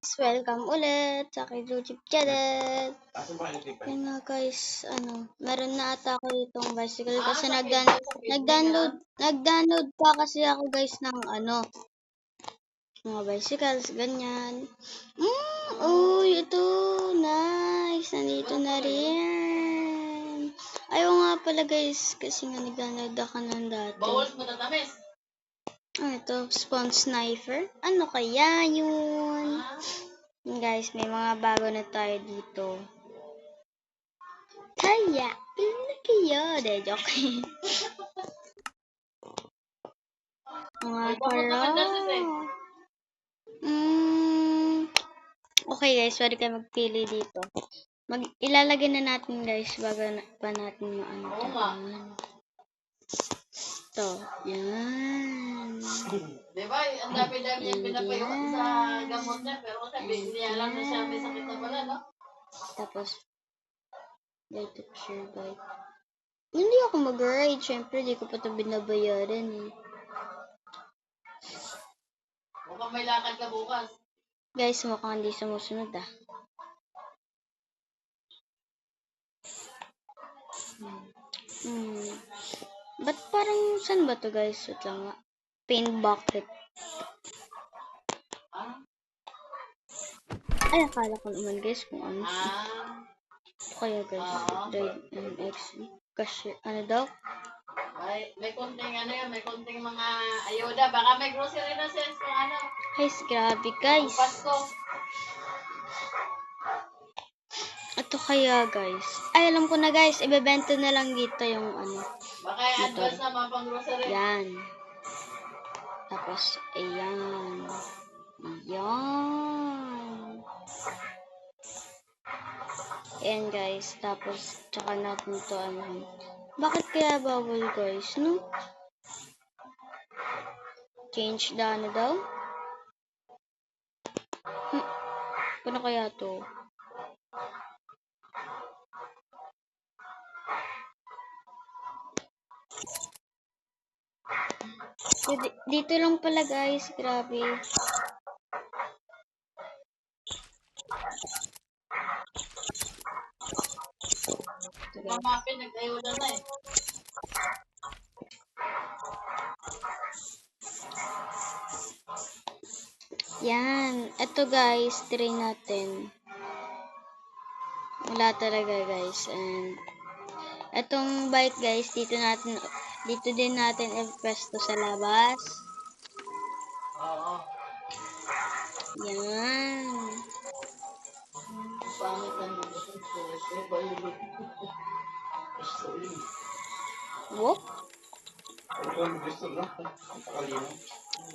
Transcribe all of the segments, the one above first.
Welcome ulit sa aking YouTube channel. Yun nga guys, meron na ata ako itong bicycle kasi nag-download pa kasi ako guys ng mga bicycles, ganyan. Uy, ito, nice, nandito na rin. Ayaw nga pala guys, kasi nga nag-download ako ng dati. Bawal mo tatamis. Ito, Spawn Sniper. Ano kaya yun? Guys, may mga bago na tayo dito. Kaya, kayo. De, joke. Mga karo. Okay guys, pwede kayo magpili dito. Ilalagay na natin guys, bago pa natin maano. Ito, yan. Diba, ang dami-dami yung pinapayuan sa gamot niya, pero sabi, hindi alam na siya may sakit na pala, no? Tapos, bite of sure bite. Hindi ako mag-ride, syempre, di ko pa ito binabayaran eh. Mukhang may lakad ka bukas. Guys, mukhang hindi sumusunod ah. Ba't parang, saan ba to guys? Wait lang nga. Paint bucket. Ay, akala ko naman guys kung ano. Kaya guys, Ride MX. Kasi, ano daw? May konting may konting mga ayuda. Baka may grocery na sense kung ano. Ay, grabe guys. Pasko. Ito kaya guys. Ay, alam ko na guys. Ibebenta na lang dito yung Baka advance na mga pang grocery. Yan. Tapos, ayan. Ayan. Ayan guys. Tapos, tsaka natin to Bakit kaya bawal guys, no? Change the daw? Paano kaya to? Dito lang pala guys, grabe. Mamapin, nag-ayuda na eh. Yan. Ito guys, try natin. Wala talaga guys. And etong bike guys, dito din natin i-presto sa labas. Oo. Yan. Whoop.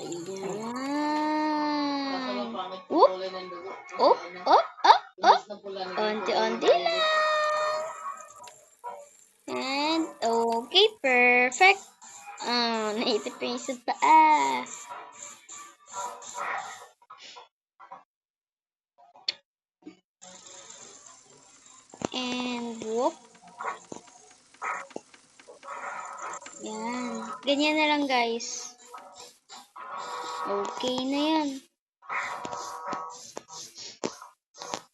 Ayan. Whoop. Onti-onti lang. And, okay, perfect. Naipit pa yung sa paa. And, whoop. Yan. Ganyan na lang, guys. Okay na yan.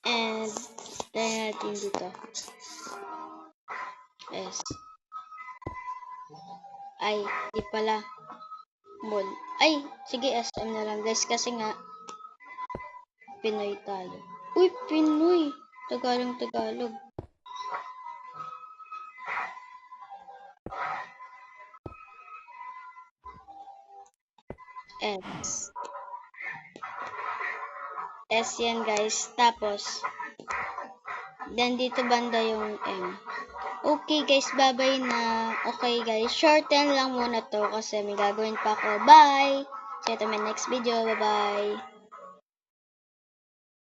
And, tayo natin dito. S. Ay, di pala. Mall. Ay, sige, SM na lang, guys. Kasi nga, Pinoy tayo. Uy, Pinoy. Tagalog. S. S yan guys. Tapos, then dito banda yung M. Okay guys, bye-bye na. Okay guys, shorten lang muna to kasi may gagawin pa ako. Bye! See you to my next video. Bye-bye!